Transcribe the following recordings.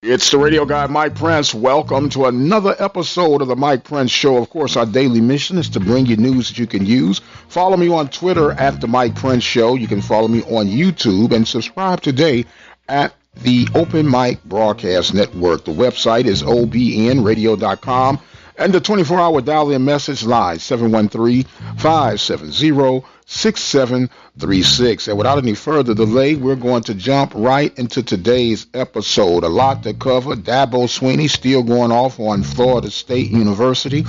It's the radio guy, Mike Prince. Welcome to another episode of the Mike Prince Show. Of course, our daily mission is to bring you news that you can use. Follow me on Twitter at the Mike Prince Show. You can follow me on YouTube and subscribe today at the Open Mic Broadcast Network. The website is obnradio.com. And the 24-hour dial-in message line, 713-570-6736. And without any further delay, we're going to jump right into today's episode. A lot to cover. Dabo Swinney still going off on Florida State University.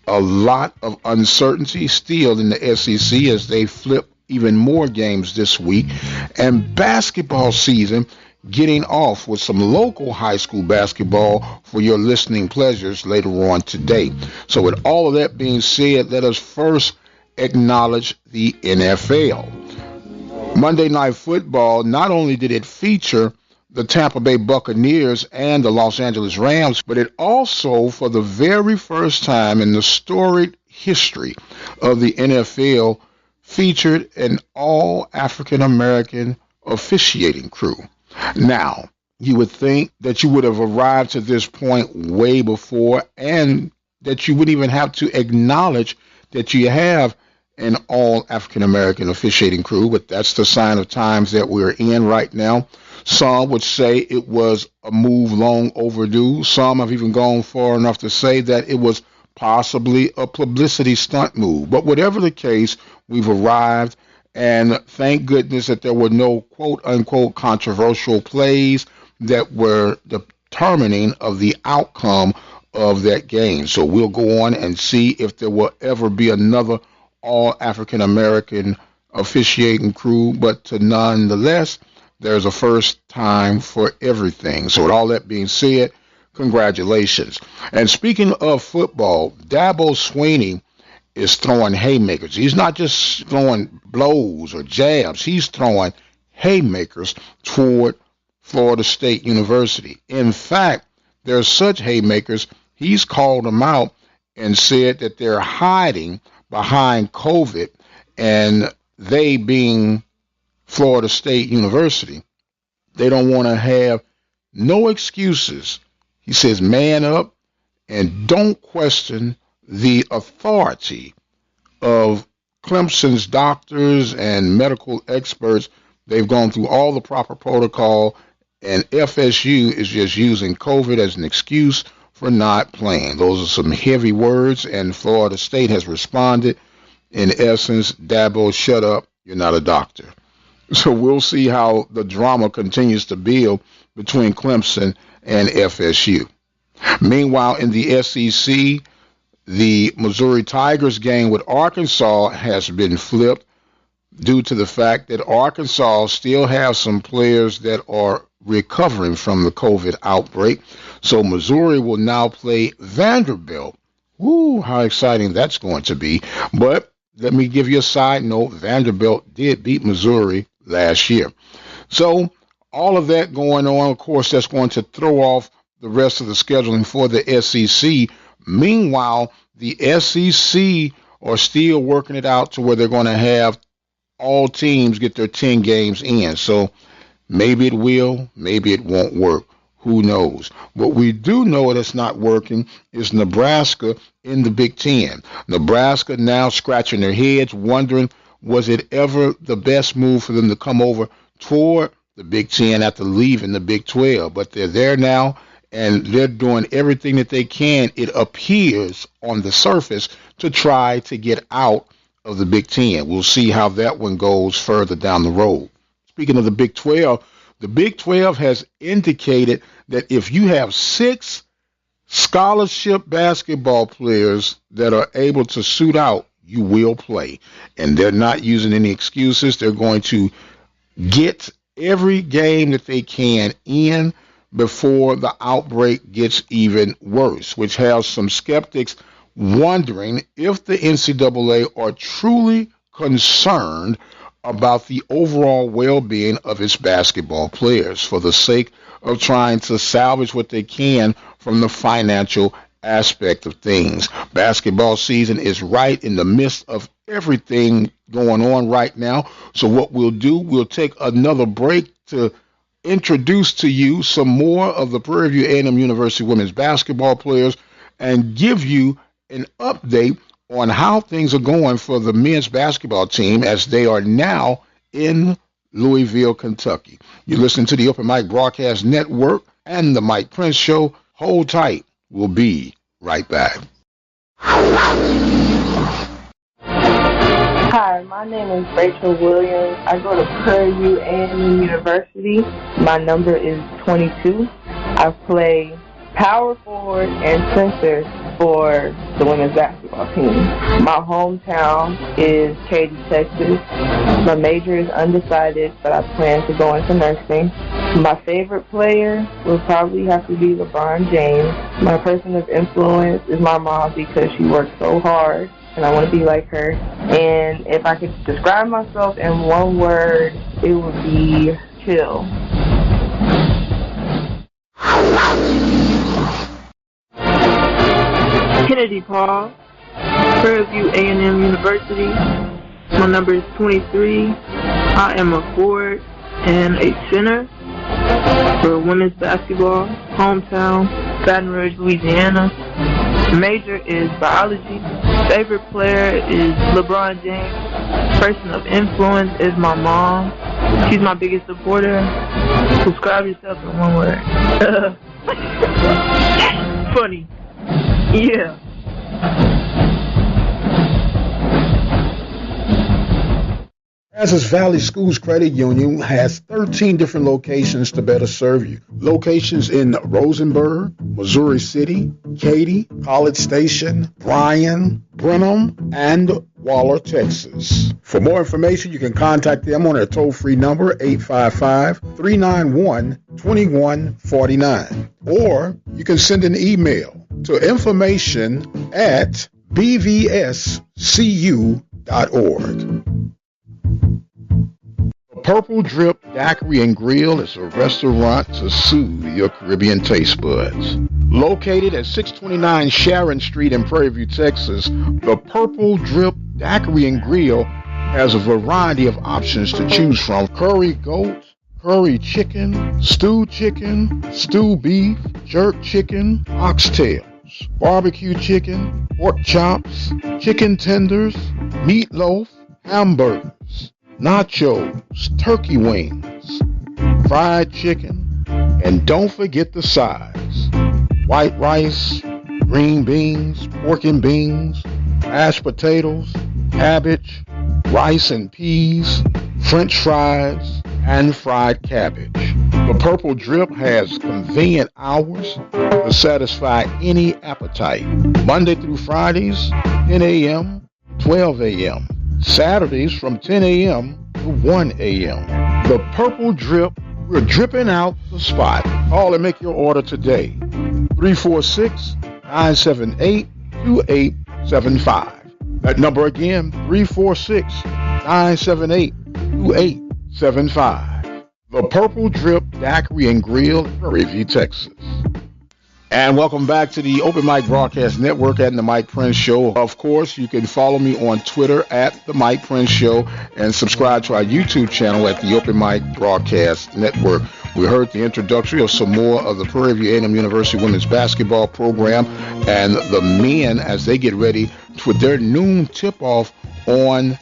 A lot of uncertainty still in the SEC as they flip even more games this week. And basketball season getting off with some local high school basketball for your listening pleasures later on today. So with all of that being said, let us first acknowledge the NFL. Monday Night Football, not only did it feature the Tampa Bay Buccaneers and the Los Angeles Rams, but it also, for the very first time in the storied history of the NFL, featured an all-African-American officiating crew. Now, you would think that you would have arrived to this point way before and that you wouldn't even have to acknowledge that you have an all African-American officiating crew, but that's the sign of times that we're in right now. Some would say it was a move long overdue. Some have even gone far enough to say that it was possibly a publicity stunt move. But whatever the case, we've arrived. And thank goodness that there were no quote-unquote controversial plays that were determining of the outcome of that game. So we'll go on and see if there will ever be another all-African-American officiating crew. But nonetheless, there's a first time for everything. So with all that being said, congratulations. And speaking of football, Dabo Swinney is throwing haymakers. He's not just throwing blows or jabs. He's throwing haymakers toward Florida State University. In fact, they're such haymakers, he's called them out and said that they're hiding behind COVID, and they being Florida State University, they don't want to have no excuses. He says, man up and don't question the authority of Clemson's doctors and medical experts. They've gone through all the proper protocol, and FSU is just using COVID as an excuse for not playing. Those are some heavy words, and Florida State has responded. In essence, Dabo, shut up, you're not a doctor. So we'll see how the drama continues to build between Clemson and FSU. Meanwhile, in the SEC, the Missouri Tigers game with Arkansas has been flipped due to the fact that Arkansas still has some players that are recovering from the COVID outbreak. So Missouri will now play Vanderbilt. Woo, how exciting that's going to be. But let me give you a side note. Vanderbilt did beat Missouri last year. So all of that going on, of course, that's going to throw off the rest of the scheduling for the SEC. Meanwhile, the SEC are still working it out to where they're going to have all teams get their 10 games in. So maybe it will, maybe it won't work. Who knows? What we do know that's not working is Nebraska in the Big Ten. Nebraska now scratching their heads, wondering, was it ever the best move for them to come over toward the Big Ten after leaving the Big 12? But they're there now, and they're doing everything that they can, it appears, on the surface, to try to get out of the Big Ten. We'll see how that one goes further down the road. Speaking of the Big 12, the Big 12 has indicated that if you have 6 scholarship basketball players that are able to suit out, you will play. And they're not using any excuses. They're going to get every game that they can in before the outbreak gets even worse, which has some skeptics wondering if the NCAA are truly concerned about the overall well-being of its basketball players for the sake of trying to salvage what they can from the financial aspect of things. Basketball season is right in the midst of everything going on right now. So what we'll do, we'll take another break to introduce to you some more of the Prairie View A&M University women's basketball players and give you an update on how things are going for the men's basketball team as they are now in Louisville, Kentucky. You listen to the Open Mic Broadcast Network and the Mike Prince Show. Hold tight. We'll be right back. Hi, my name is Rachel Williams. I go to Prairie View A&M University. My number is 22. I play power forward and center for the women's basketball team. My hometown is Katy, Texas. My major is undecided, but I plan to go into nursing. My favorite player will probably have to be LeBron James. My person of influence is my mom because she works so hard, and I want to be like her. And if I could describe myself in one word, it would be chill. Kennedy Paul, Prairie View A&M University. My number is 23. I am a forward and a center for women's basketball. Hometown, Baton Rouge, Louisiana. Major is biology. Favorite player is LeBron James. Person of influence is my mom. She's my biggest supporter. Describe yourself in one word. Funny. Yeah. Brazos Valley Schools Credit Union has 13 different locations to better serve you. Locations in Rosenberg, Missouri City, Katy, College Station, Bryan, Brenham, and Waller, Texas. For more information, you can contact them on their toll-free number, 855-391-2149. Or you can send an email to information@bvscu.org. Purple Drip Daiquiri and Grill is a restaurant to soothe your Caribbean taste buds. Located at 629 Sharon Street in Prairie View, Texas, the Purple Drip Daiquiri and Grill has a variety of options to choose from. Curry goat, curry chicken, stewed beef, jerk chicken, oxtails, barbecue chicken, pork chops, chicken tenders, meatloaf, hamburgers, nachos, turkey wings, fried chicken, and don't forget the sides. White rice, green beans, pork and beans, mashed potatoes, cabbage, rice and peas, French fries, and fried cabbage. The Purple Drip has convenient hours to satisfy any appetite. Monday through Fridays, 10 a.m., 12 a.m. Saturdays from 10 a.m. to 1 a.m. The Purple Drip, we're dripping out the spot. Call and make your order today. 346-978-2875. That number again, 346-978-2875. The Purple Drip Daiquiri and Grill, Prairie View, Texas. And welcome back to the Open Mic Broadcast Network and the Mike Prince Show. Of course, you can follow me on Twitter at the Mike Prince Show and subscribe to our YouTube channel at the Open Mic Broadcast Network. We heard the introduction of some more of the Prairie View A&M University women's basketball program and the men as they get ready for their noon tip-off on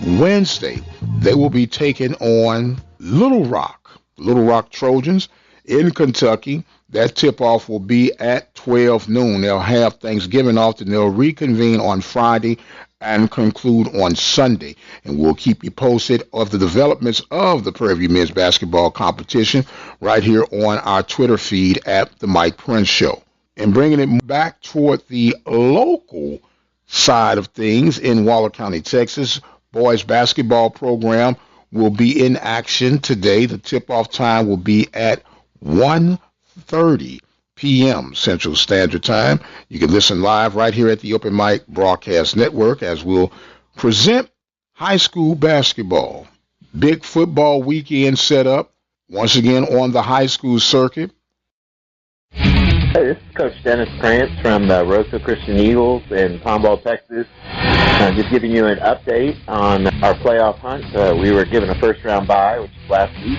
Wednesday. They will be taking on Little Rock Trojans in Kentucky. That tip-off will be at 12 noon. They'll have Thanksgiving off, and they'll reconvene on Friday and conclude on Sunday. And we'll keep you posted of the developments of the Prairie View men's basketball competition right here on our Twitter feed at The Mike Prince Show. And bringing it back toward the local side of things in Waller County, Texas, boys basketball program will be in action today. The tip-off time will be at 1:30 p.m. Central Standard Time. You can listen live right here at the Open Mic Broadcast Network as we'll present high school basketball. Big football weekend set up once again on the high school circuit. Hey, this is Coach Dennis Krantz from the Roseville Christian Eagles in Tomball, Texas. Just giving you an update on our playoff hunt. We were given a first-round bye, which was last week,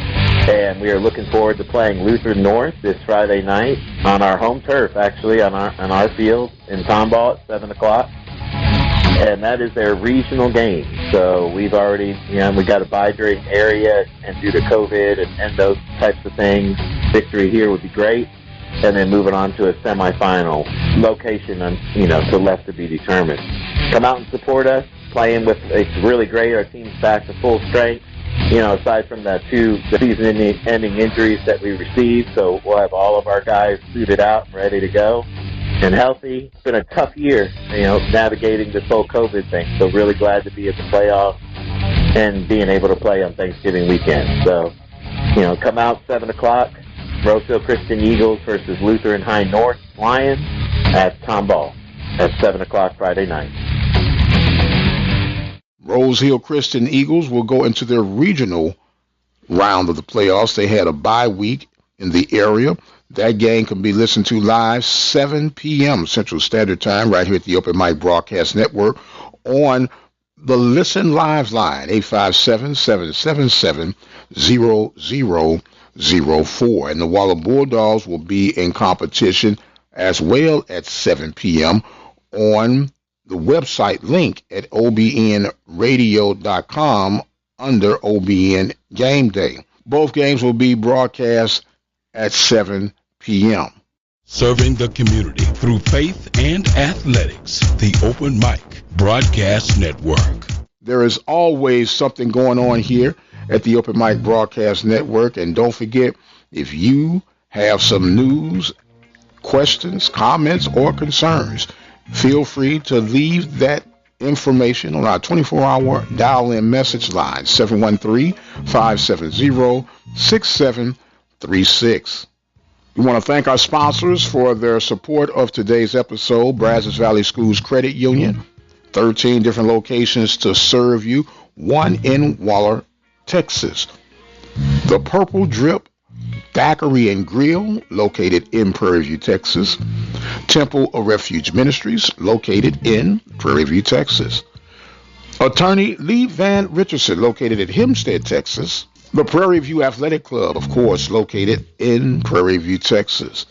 and we are looking forward to playing Luther North this Friday night on our home turf, actually, on our field in Tomball at 7 o'clock. And that is their regional game. So we've already, we got a bye during area, and due to COVID and those types of things, victory here would be great. And then moving on to a semifinal location, to left to be determined. Come out and support us. Playing with, it's really great. Our team's back to full strength. Aside from the season-ending injuries that we received, so we'll have all of our guys suited out and ready to go and healthy. It's been a tough year, navigating this whole COVID thing. So really glad to be at the playoffs and being able to play on Thanksgiving weekend. So, come out 7 o'clock. Roseville Christian Eagles versus Lutheran High North Lions at Tomball at 7 o'clock Friday night. Rose Hill Christian Eagles will go into their regional round of the playoffs. They had a bye week in the area. That game can be listened to live 7 p.m. Central Standard Time right here at the Open Mic Broadcast Network on the Listen Live line, 857-777-0004. And the Waller Bulldogs will be in competition as well at 7 p.m. on the website link at obnradio.com under OBN Game Day. Both games will be broadcast at 7 p.m. Serving the community through faith and athletics, the Open Mic Broadcast Network. There is always something going on here at the Open Mic Broadcast Network. And don't forget, if you have some news, questions, comments, or concerns, feel free to leave that information on our 24-hour dial-in message line, 713-570-6736. We want to thank our sponsors for their support of today's episode. Brazos Valley Schools Credit Union, 13 different locations to serve you, one in Waller, Texas. The Purple Drip Bakery and Grill, located in Prairie View, Texas. Temple of Refuge Ministries, located in Prairie View, Texas. Attorney Lee Van Richardson, located at Hempstead, Texas. The Prairie View Athletic Club, of course, located in Prairie View, Texas.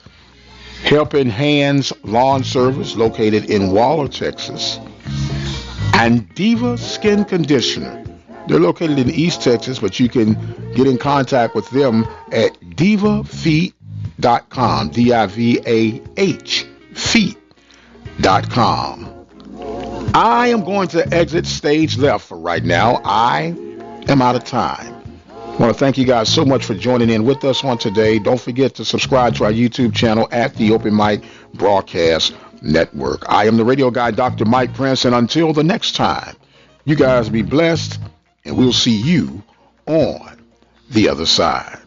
Helping Hands Lawn Service, located in Waller, Texas. And Diva Skin Conditioner. They're located in East Texas, but you can get in contact with them at divafeet.com, D-I-V-A-H, feet.com. I am going to exit stage left for right now. I am out of time. I want to thank you guys so much for joining in with us on today. Don't forget to subscribe to our YouTube channel at the Open Mic Broadcast Network. I am the radio guy, Dr. Mike Prince, and until the next time, you guys be blessed, and we'll see you on the other side.